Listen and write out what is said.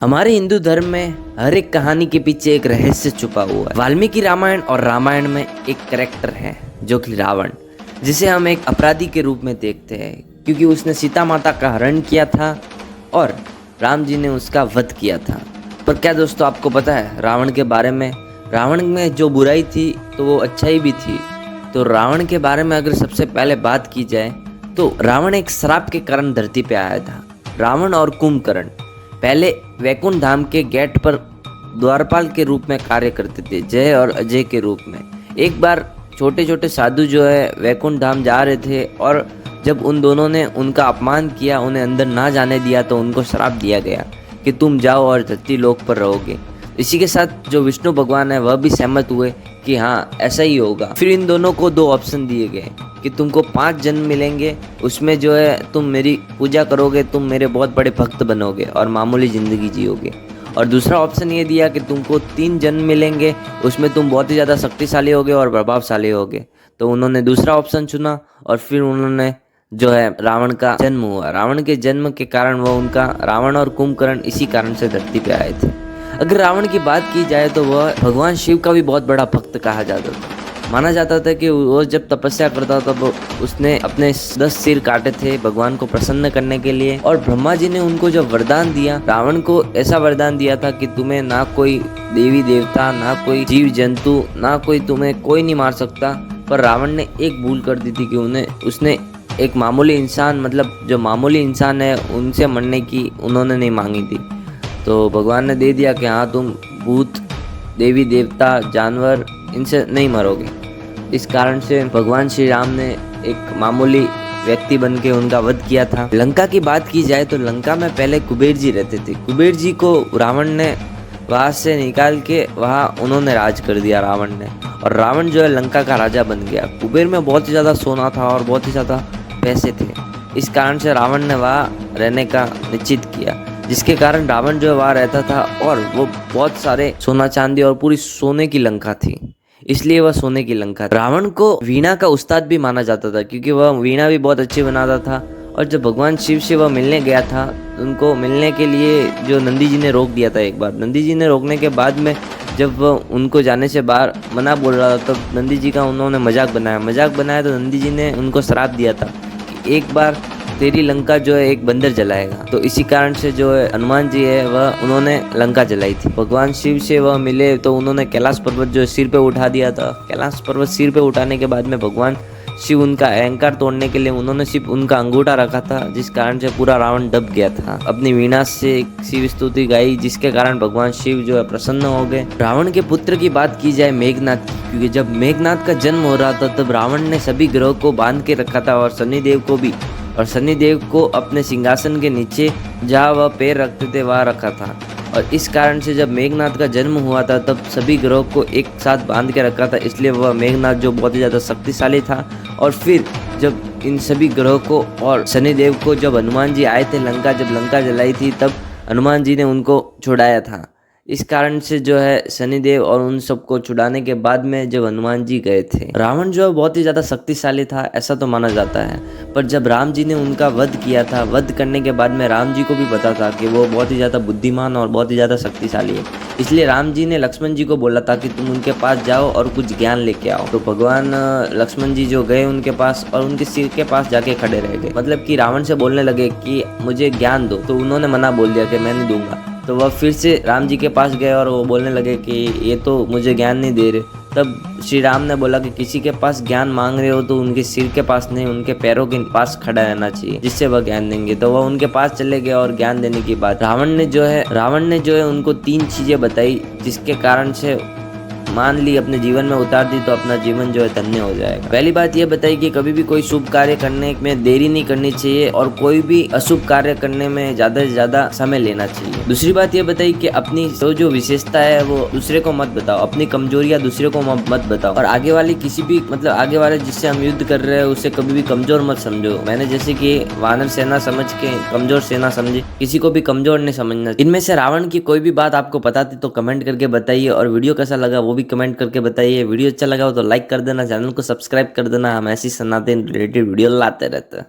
हमारे हिंदू धर्म में हर एक कहानी के पीछे एक रहस्य छुपा हुआ है। वाल्मीकि रामायण और रामायण में एक कैरेक्टर है जो कि रावण, जिसे हम एक अपराधी के रूप में देखते हैं क्योंकि उसने सीता माता का हरण किया था और राम जी ने उसका वध किया था। पर क्या दोस्तों आपको पता है रावण के बारे में? रावण में जो बुराई थी तो वो अच्छाई भी थी। तो रावण के बारे में अगर सबसे पहले बात की जाए तो रावण एक श्राप के कारण धरती पे आया था। रावण और कुंभकर्ण पहले वैकुंठ धाम के गेट पर द्वारपाल के रूप में कार्य करते थे, जय और अजय के रूप में। एक बार छोटे छोटे साधु जो है वैकुंठ धाम जा रहे थे और जब उन दोनों ने उनका अपमान किया, उन्हें अंदर ना जाने दिया, तो उनको श्राप दिया गया कि तुम जाओ और धरती लोक पर रहोगे। इसी के साथ जो विष्णु भगवान है वह भी सहमत हुए कि हाँ ऐसा ही होगा। फिर इन दोनों को दो ऑप्शन दिए गए कि तुमको 5 जन्म मिलेंगे, उसमें जो है तुम मेरी पूजा करोगे, तुम मेरे बहुत बड़े भक्त बनोगे और मामूली ज़िंदगी जियोगे। और दूसरा ऑप्शन ये दिया कि तुमको 3 जन्म मिलेंगे, उसमें तुम बहुत ही ज़्यादा शक्तिशाली होगे और प्रभावशाली होगे। तो उन्होंने दूसरा ऑप्शन चुना और फिर उन्होंने जो है रावण का जन्म हुआ। रावण के जन्म के कारण वो उनका रावण और कुंभकर्ण इसी कारण से धरती पे आए थे। अगर रावण की बात की जाए तो वह भगवान शिव का भी बहुत बड़ा भक्त कहा जाता था। माना जाता था कि वो जब तपस्या करता था तो उसने अपने 10 सिर काटे थे भगवान को प्रसन्न करने के लिए। और ब्रह्मा जी ने उनको जब वरदान दिया, रावण को ऐसा वरदान दिया था कि तुम्हें ना कोई देवी देवता, ना कोई जीव जंतु, ना कोई तुम्हें कोई नहीं मार सकता। पर रावण ने एक भूल कर दी थी कि उसने एक मामूली इंसान, मतलब जो मामूली इंसान है उनसे मरने की उन्होंने नहीं मांगी थी। तो भगवान ने दे दिया कि हाँ तुम भूत, देवी देवता, जानवर, इनसे नहीं मरोगे। इस कारण से भगवान श्री राम ने एक मामूली व्यक्ति बन के उनका वध किया था। लंका की बात की जाए तो लंका में पहले कुबेर जी रहते थे। कुबेर जी को रावण ने वहाँ से निकाल के वहाँ उन्होंने राज कर दिया रावण ने, और रावण जो है लंका का राजा बन गया। कुबेर में बहुत ही ज़्यादा सोना था और बहुत ही ज़्यादा पैसे थे। इस कारण से रावण ने वहाँ रहने का निश्चित किया, जिसके कारण रावण जो है वहाँ रहता था और वो बहुत सारे सोना चांदी और पूरी सोने की लंका थी, इसलिए वह सोने की लंका थी। रावण को वीणा का उस्ताद भी माना जाता था क्योंकि वह वीणा भी बहुत अच्छी बनाता था। और जब भगवान शिव से वह मिलने गया था, उनको मिलने के लिए जो नंदी जी ने रोक दिया था एक बार, नंदी जी ने रोकने के बाद में जब वह उनको जाने से बाहर मना बोल रहा था तब नंदी जी का उन्होंने मजाक बनाया तो नंदी जी ने उनको श्राप दिया था कि एक बार तेरी लंका जो है एक बंदर जलाएगा। तो इसी कारण से जो है हनुमान जी है वह उन्होंने लंका जलाई थी। भगवान शिव से वह मिले तो उन्होंने कैलाश पर्वत जो सिर पे उठा दिया था। कैलाश पर्वत सिर पे उठाने के बाद में भगवान शिव उनका अहंकार तोड़ने के लिए उन्होंने सिर्फ उनका अंगूठा रखा था, जिस कारण से पूरा रावण दब गया था। अपनी वीणा से शिव स्तुति गाई, जिसके कारण भगवान शिव जो है प्रसन्न हो गए। रावण के पुत्र की बात की जाए मेघनाथ की, क्योंकि जब मेघनाथ का जन्म हो रहा था तब रावण ने सभी ग्रहों को बांध के रखा था और शनिदेव को भी, और शनिदेव को अपने सिंहासन के नीचे जहाँ वह पैर रखते थे वहाँ रखा था। और इस कारण से जब मेघनाथ का जन्म हुआ था तब सभी ग्रहों को एक साथ बांध के रखा था, इसलिए वह मेघनाथ जो बहुत ही ज़्यादा शक्तिशाली था। और फिर जब इन सभी ग्रहों को और शनिदेव को जब हनुमान जी आए थे लंका, जब लंका जलाई थी तब हनुमान जी ने उनको छुड़ाया था। इस कारण से जो है शनिदेव और उन सबको छुड़ाने के बाद में जब हनुमान जी गए थे, रावण जो है बहुत ही ज़्यादा शक्तिशाली था ऐसा तो माना जाता है। पर जब राम जी ने उनका वध किया था, वध करने के बाद में राम जी को भी पता था कि वो बहुत ही ज़्यादा बुद्धिमान और बहुत ही ज़्यादा शक्तिशाली है, इसलिए राम जी ने लक्ष्मण जी को बोला था कि तुम उनके पास जाओ और कुछ ज्ञान लेके आओ। तो भगवान लक्ष्मण जी जो गए उनके पास और उनके सिर के पास जाके खड़े रह गए, मतलब कि रावण से बोलने लगे कि मुझे ज्ञान दो, तो उन्होंने मना बोल दिया कि मैं नहीं दूंगा। तो वह फिर से राम जी के पास गए और वो बोलने लगे कि ये तो मुझे ज्ञान नहीं दे रहे। तब श्री राम ने बोला कि किसी के पास ज्ञान मांग रहे हो तो उनके सिर के पास नहीं, उनके पैरों के पास खड़ा रहना चाहिए, जिससे वह ज्ञान देंगे। तो वह उनके पास चले गए और ज्ञान देने की बात रावण ने जो है उनको 3 चीजें बताई, जिसके कारण से मान ली अपने जीवन में उतार दी तो अपना जीवन जो है धन्य हो जाएगा। पहली बात यह बताई कि कभी भी कोई शुभ कार्य करने में देरी नहीं करनी चाहिए और कोई भी अशुभ कार्य करने में ज्यादा से ज्यादा समय लेना चाहिए। दूसरी बात यह बताई कि अपनी जो विशेषता है वो दूसरे को मत बताओ, अपनी कमजोरियां दूसरे को मत बताओ, और आगे वाले किसी भी मतलब आगे वाले जिससे हम युद्ध कर रहे हैं उसे कभी भी कमजोर मत समझो। मैंने जैसे कि वानर सेना समझ के कमजोर सेना समझी, किसी को भी कमजोर नहीं समझना। इनमें से रावण की कोई भी बात आपको पता थी तो कमेंट करके बताइए, और वीडियो कैसा लगा वो भी कमेंट करके बताइए। वीडियो अच्छा लगा हो तो लाइक कर देना, चैनल को सब्सक्राइब कर देना। हम ऐसी सनातन रिलेटेड वीडियो लाते रहते हैं।